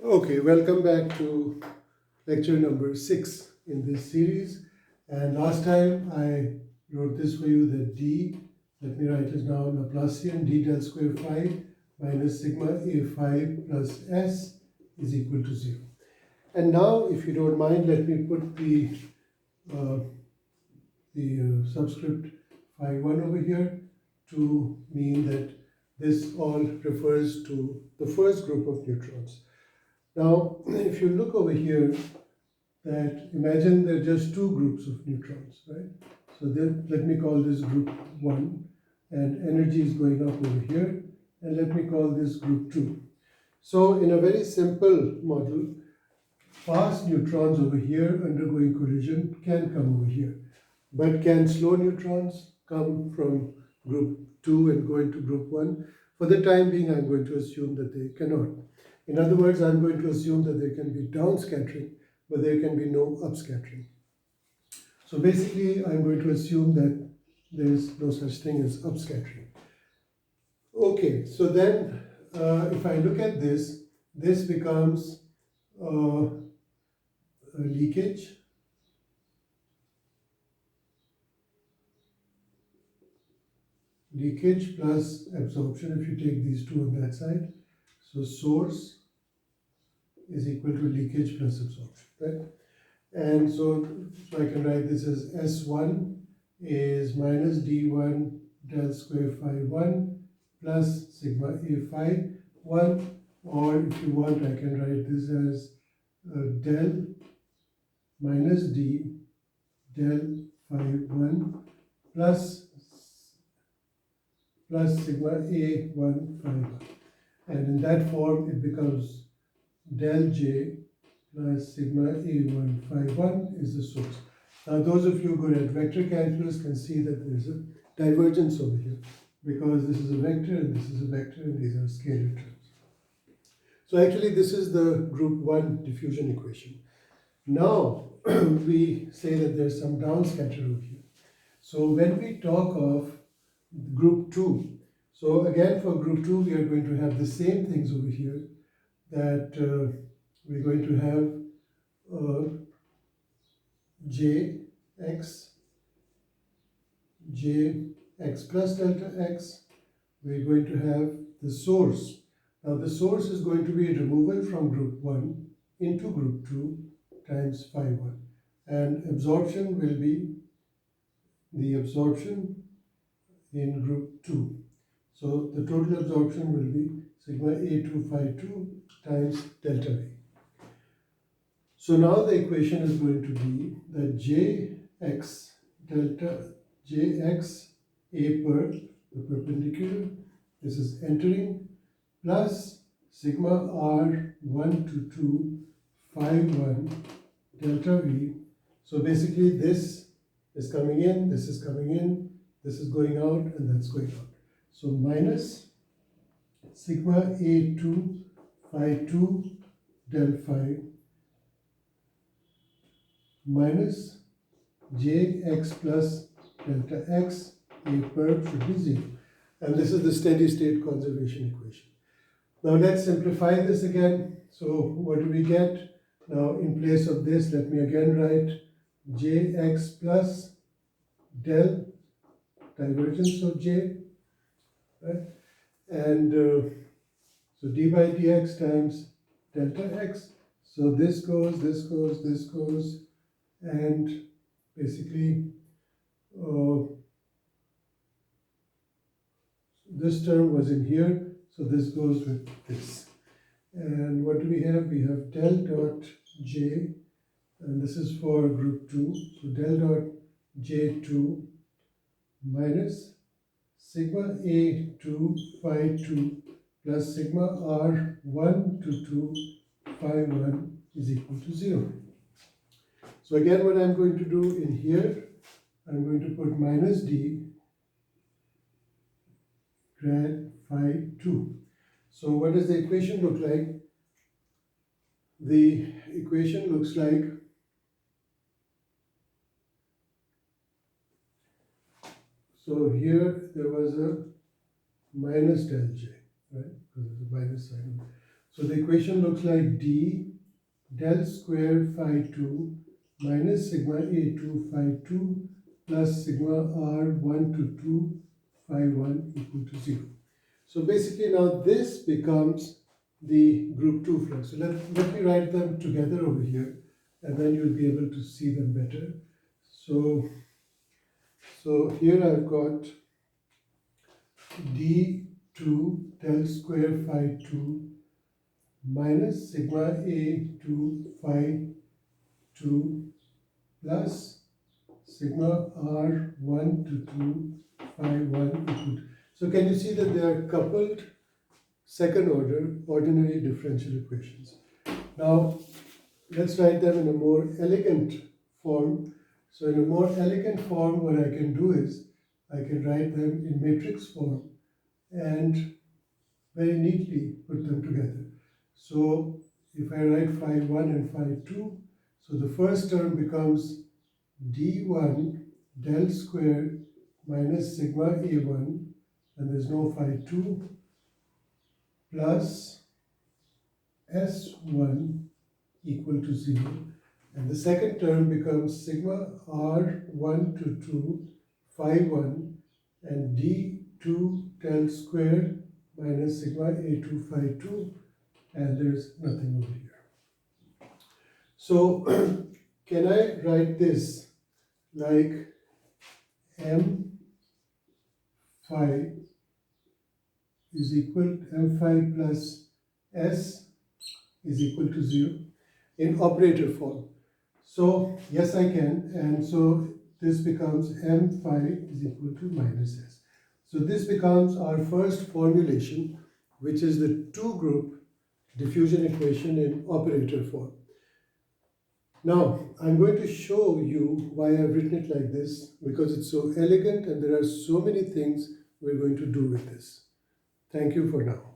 Okay, welcome back to lecture number 6 in this series. And last time I wrote this for you that d, let me write it now, Laplacian d del square phi minus sigma a phi plus s is equal to 0. And now, if you don't mind, let me put uh, the subscript phi 1 over here to mean that this all refers to the first group of neutrons. Now, if you look over here, that imagine there are just two groups of neutrons, right? So then let me call this group 1, and energy is going up over here, and let me call this group 2. So in a very simple model, fast neutrons over here undergoing collision can come over here. But can slow neutrons come from group 2 and go into group 1? For the time being, I'm going to assume that they cannot. In other words, I'm going to assume that there can be downscattering, but there can be no upscattering. So basically, I'm going to assume that there is no such thing as upscattering. Okay, so then if I look at this, this becomes a leakage plus absorption if you take these two on that side. So source is equal to leakage plus absorption, right? And so I can write this as S1 is minus D1 del square phi 1 plus sigma A phi 1, or if you want, I can write this as del minus D del phi 1 plus sigma A1 phi 1. And in that form, it becomes del J plus sigma A1 phi 1 is the source. Now, those of you good at vector calculus can see that there is a divergence over here, because this is a vector and this is a vector and these are scalar terms. So actually, this is the group 1 diffusion equation. Now, we say that there's some downscatter over here. So when we talk of group 2, so again for group 2, we are going to have the same things over here, that we're going to have jx plus delta x. We're going to have the source. Now the source is going to be removal from group 1 into group 2 times phi 1. And absorption will be the absorption in group 2. So the total absorption will be sigma A2 phi 2 times delta V. So now the equation is going to be that Jx delta Jx A per, the perpendicular, this is entering, plus sigma R1 to 2 phi 1 delta V. So basically this is coming in, this is coming in, this is going out, and that's going out. So minus sigma A2 phi 2 del phi minus Jx plus delta x A perp should be 0. And this is the steady state conservation equation. Now let's simplify this again. So what do we get? Now in place of this, let me again write Jx plus del divergence of J, right? And so d by dx times delta x. So this goes, this goes, this goes, and basically this term was in here, so this goes with this. And what do we have? We have del dot j, and this is for group 2, so del dot j2 minus sigma a2 phi 2 plus sigma r1 to 2 phi 1 is equal to 0. So again, what I'm going to do in here, I'm going to put minus d grad phi 2. So what does the equation look like? The equation looks like so here there was a minus del j, right? Because there's a minus sign. So the equation looks like D del square phi 2 minus sigma A2 phi 2 plus sigma R1 to 2 phi 1 equal to 0. So basically now this becomes the group 2 flux. So let me write them together over here, and then you'll be able to see them better. So here I've got D2 del square phi 2 minus sigma A2 phi 2 plus sigma R1 to 2 phi 1 equal to. So can you see that they are coupled second order ordinary differential equations? Now let's write them in a more elegant form. So in a more elegant form, what I can do is I can write them in matrix form and very neatly put them together. So if I write phi 1 and phi 2, so the first term becomes d1 del square minus sigma a1, and there's no phi 2, plus s1 equal to 0. And the second term becomes sigma r1 to 2 phi 1 and d2 del square minus sigma a2 phi 2, and there's nothing over here. So can I write this like m phi is equal to m phi plus s is equal to 0 in operator form? So yes, I can, and so this becomes m phi is equal to minus s. So this becomes our first formulation, which is the two-group diffusion equation in operator form. Now, I'm going to show you why I've written it like this, because it's so elegant and there are so many things we're going to do with this. Thank you for now.